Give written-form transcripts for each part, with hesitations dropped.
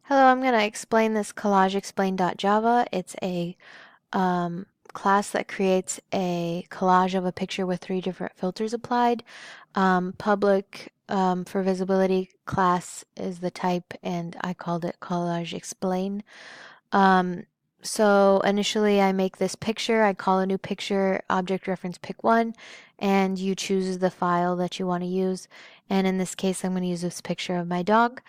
Hello, I'm going to explain this collageexplain.java. It's a class that creates a collage of a picture with 3 different filters applied. Public for visibility class is the type, and I called it collage explain. Um, so initially I make this picture, I call a new picture object reference pic1, and you choose the file that you want to use. And in this case, I'm going to use this picture of my dog.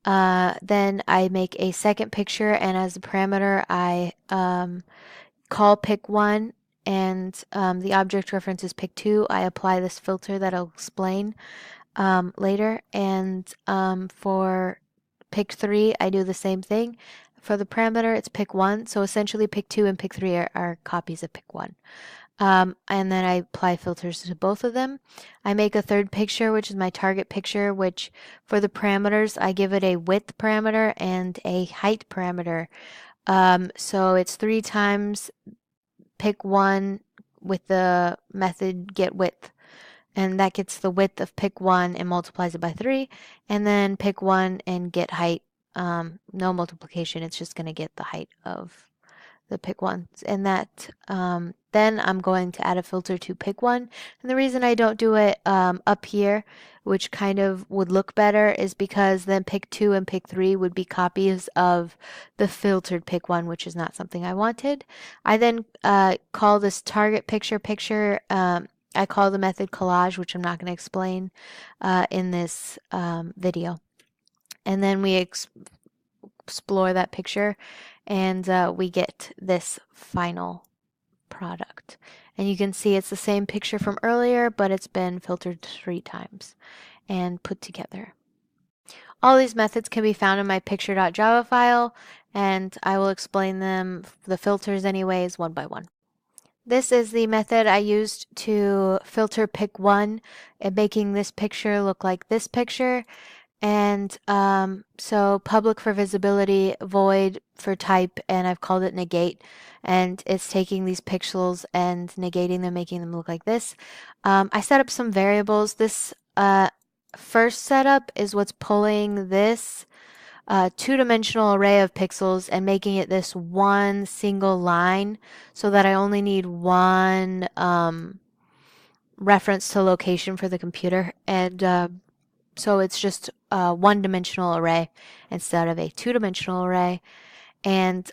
Then I make a second picture, and as a parameter, I call pic1, and the object reference is pic2. I apply this filter that I'll explain later, and for pic3, I do the same thing. For the parameter, it's pic1, so essentially pic2 and pic3 are copies of pic1. And then I apply filters to both of them. I make a third picture, which is my target picture, which for the parameters, I give it a width parameter and a height parameter. So it's 3 times pic1 with the method getWidth. And that gets the width of pic1 and multiplies it by 3. And then pic1 and getHeight, no multiplication, it's just going to get the height of the pic1. And that then I'm going to add a filter to pic1. And the reason I don't do it up here, which kind of would look better, is because then pic2 and pic3 would be copies of the filtered pic1, which is not something I wanted. I then call this target picture. I call the method collage, which I'm not going to explain in this video. And then we explore that picture, and we get this final product. And you can see it's the same picture from earlier, but it's been filtered 3 times and put together. All these methods can be found in my picture.java file, and I will explain them, the filters anyways, one by one. This is the method I used to filter pic1 and making this picture look like this picture. And so public for visibility, void for type, and I've called it negate. And it's taking these pixels and negating them, making them look like this. I set up some variables. This first setup is what's pulling this two-dimensional array of pixels and making it this one single line so that I only need one reference to location for the computer. And so it's just a one-dimensional array instead of a two-dimensional array. And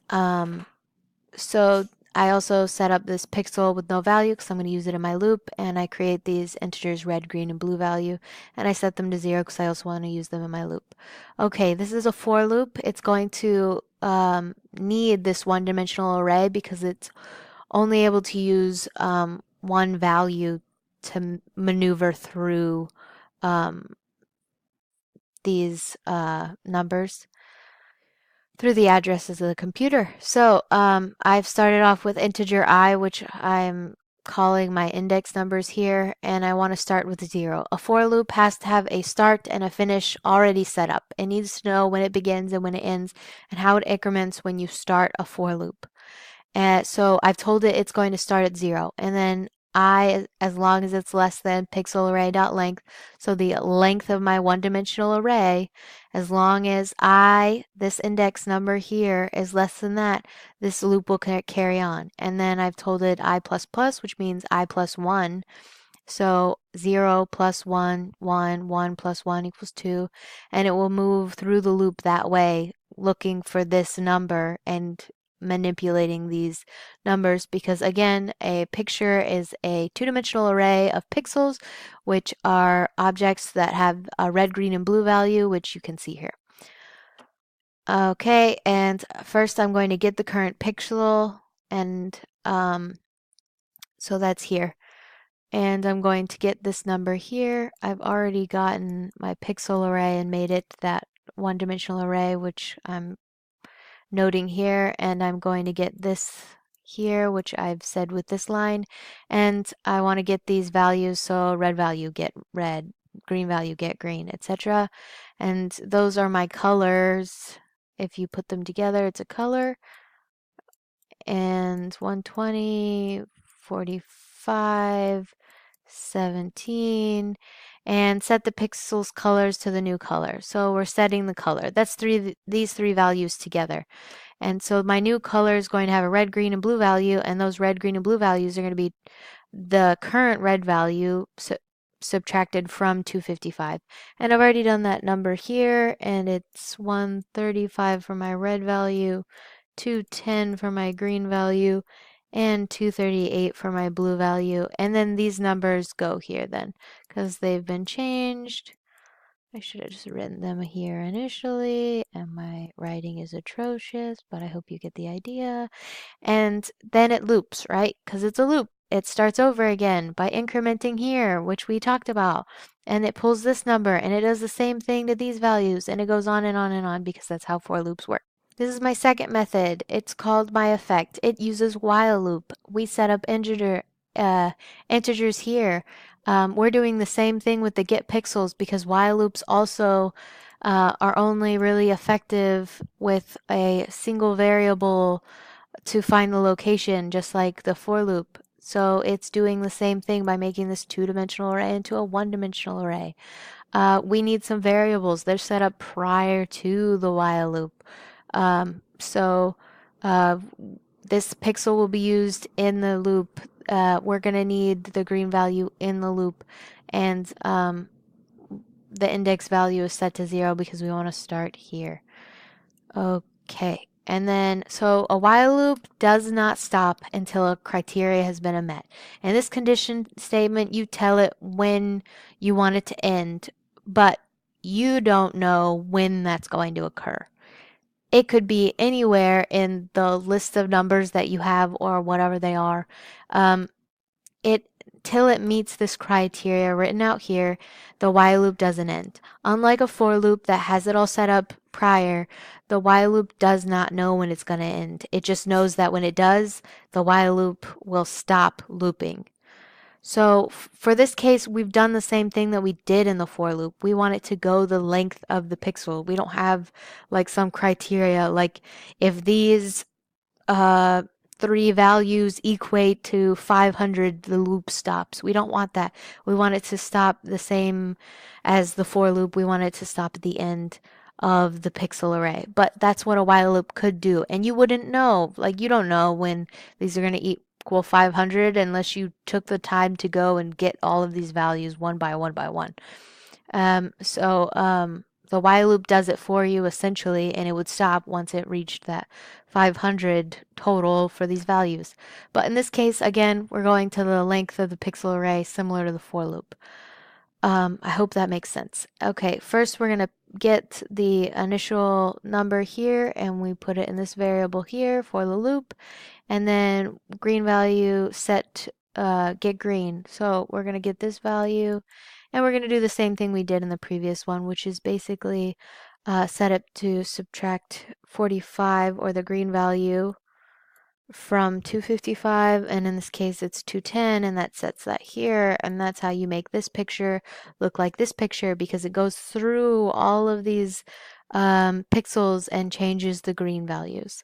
so I also set up this pixel with no value because I'm going to use it in my loop, and I create these integers red, green, and blue value, and I set them to 0 because I also want to use them in my loop. Okay, this is a for loop. It's going to need this one-dimensional array because it's only able to use one value to maneuver through these numbers through the addresses of the computer. So I've started off with integer I, which I'm calling my index numbers here, and I want to start with 0. A for loop has to have a start and a finish already set up. It needs to know when it begins and when it ends and how it increments when you start a for loop. And so I've told it it's going to start at 0, and then I, as long as it's less than pixel array dot length, so the length of my one-dimensional array, as long as I, this index number here, is less than that, this loop will carry on. And then I've told it I++, which means I plus 1. So 0 plus 1, 1, 1 plus 1 equals 2, and it will move through the loop that way, looking for this number and manipulating these numbers, because again, a picture is a two-dimensional array of pixels, which are objects that have a red, green, and blue value, which you can see here. Okay, and first I'm going to get the current pixel, and so that's here. And I'm going to get this number here. I've already gotten my pixel array and made it that one-dimensional array, which I'm noting here, and I'm going to get this here, which I've said with this line, and I want to get these values, so red value get red, green value get green, etc. And those are my colors. If you put them together, it's a color. And 120, 45, 17, and set the pixels colors to the new color. So we're setting the color. That's these three values together. And so my new color is going to have a red, green, and blue value, and those red, green, and blue values are going to be the current red value subtracted from 255. And I've already done that number here, and it's 135 for my red value, 210 for my green value, and 238 for my blue value. And then these numbers go here then, because they've been changed. I should have just written them here initially, and my writing is atrocious, but I hope you get the idea. And then it loops, right? Because it's a loop. It starts over again by incrementing here, which we talked about. And it pulls this number, and it does the same thing to these values, and it goes on and on and on because that's how for loops work. This is my second method. It's called my effect. It uses while loop. We set up integers here. We're doing the same thing with the get pixels because while loops also are only really effective with a single variable to find the location, just like the for loop. So it's doing the same thing by making this two-dimensional array into a one-dimensional array. We need some variables. They're set up prior to the while loop. So this pixel will be used in the loop. We're going to need the green value in the loop, and the index value is set to 0 because we want to start here. Okay, and then so a while loop does not stop until a criteria has been met. In this condition statement, you tell it when you want it to end, but you don't know when that's going to occur. It could be anywhere in the list of numbers that you have or whatever they are. Till it meets this criteria written out here, the while loop doesn't end. Unlike a for loop that has it all set up prior, the while loop does not know when it's going to end. It just knows that when it does, the while loop will stop looping. So for this case, we've done the same thing that we did in the for loop. We want it to go the length of the pixel. We don't have like some criteria, like if these three values equate to 500, the loop stops. We don't want that. We want it to stop the same as the for loop. We want it to stop at the end of the pixel array. But that's what a while loop could do. And you wouldn't know, like you don't know when these are going to equal 500 unless you took the time to go and get all of these values one by one by one. The while loop does it for you essentially, and it would stop once it reached that 500 total for these values. But in this case, again, we're going to the length of the pixel array similar to the for loop. I hope that makes sense. Okay, first we're going to get the initial number here, and we put it in this variable here for the loop, and then green value set get green. So we're going to get this value, and we're going to do the same thing we did in the previous one, which is basically set up to subtract 45, or the green value, from 255, and in this case it's 210, and that sets that here, and that's how you make this picture look like this picture, because it goes through all of these pixels and changes the green values.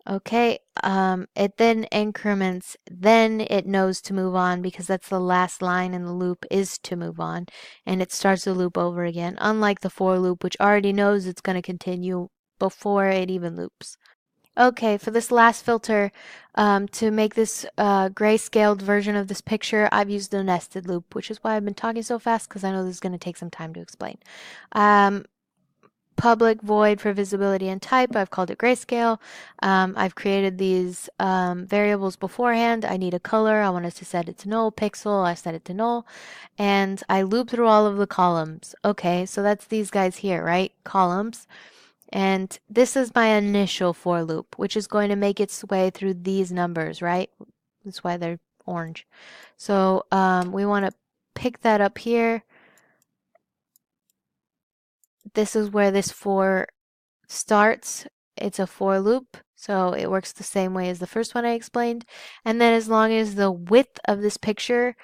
Okay, it then increments, then it knows to move on because that's the last line in the loop is to move on, and it starts the loop over again, unlike the for loop, which already knows it's going to continue before it even loops. Okay, for this last filter, to make this grayscaled version of this picture, I've used the nested loop, which is why I've been talking so fast, because I know this is going to take some time to explain. Public void for visibility and type, I've called it grayscale. I've created these variables beforehand. I need a color. I wanted to set it to null. Pixel, I set it to null. And I loop through all of the columns. Okay, so that's these guys here, right? Columns. And this is my initial for loop, which is going to make its way through these numbers, right? That's why they're orange. So we want to pick that up here. This is where this for starts. It's a for loop, so it works the same way as the first one I explained. And then as long as the width of this picture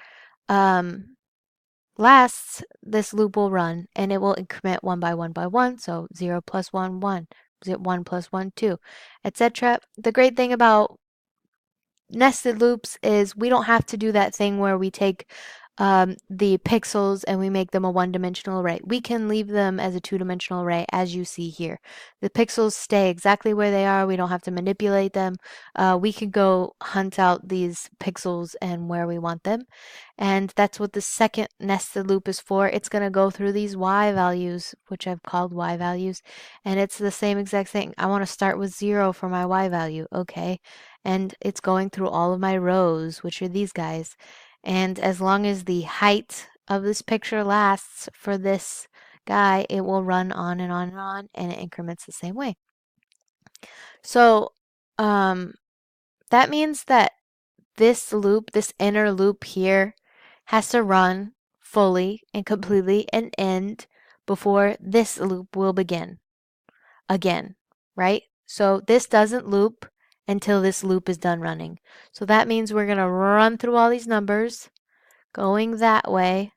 lasts, this loop will run, and it will increment one by one by one. So 0 plus 1, 1. 1 plus 1, 2, etc. The great thing about nested loops is we don't have to do that thing where we take the pixels and we make them a one-dimensional array. We can leave them as a two-dimensional array as you see here. The pixels stay exactly where they are. We don't have to manipulate them. We can go hunt out these pixels and where we want them. And that's what the second nested loop is for. It's going to go through these y values, which I've called y values, and it's the same exact thing. I want to start with 0 for my y value. Okay. And it's going through all of my rows, which are these guys. And as long as the height of this picture lasts for this guy, it will run on and on and on, and it increments the same way. So that means that this loop, this inner loop here, has to run fully and completely and end before this loop will begin again, right? So this doesn't loop until this loop is done running. So that means we're going to run through all these numbers going that way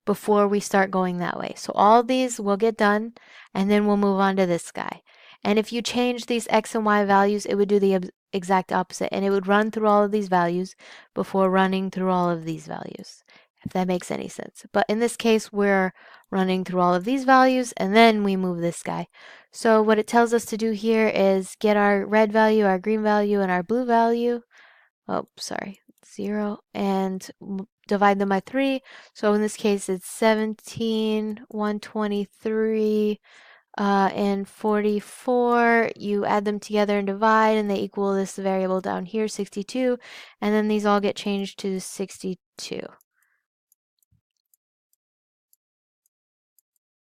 before we start going that way. So all these will get done, and then we'll move on to this guy. And if you change these x and y values, it would do the exact opposite, and it would run through all of these values before running through all of these values, if that makes any sense. But in this case, we're running through all of these values, and then we move this guy. So what it tells us to do here is get our red value, our green value, and our blue value. Oh, sorry, 0, and divide them by 3. So in this case, it's 17, 123, and 44. You add them together and divide, and they equal this variable down here, 62. And then these all get changed to 62.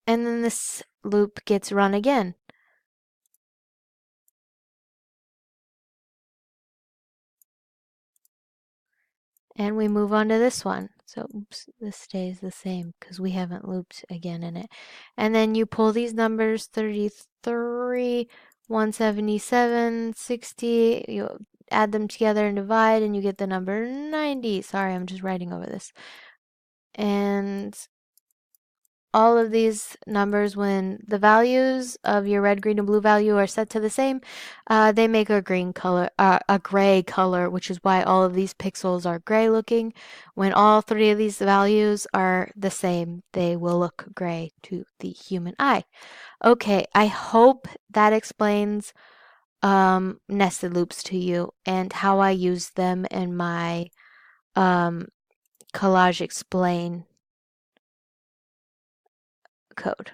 And then this loop gets run again. And we move on to this one. So oops, this stays the same because we haven't looped again in it. And then you pull these numbers, 33, 177, 60. You add them together and divide, and you get the number 90. Sorry, I'm just writing over this. And all of these numbers, when the values of your red, green, and blue value are set to the same, they make a green color, a gray color, which is why all of these pixels are gray looking. When all three of these values are the same, they will look gray to the human eye. Okay, I hope that explains nested loops to you and how I use them in my collage explain code.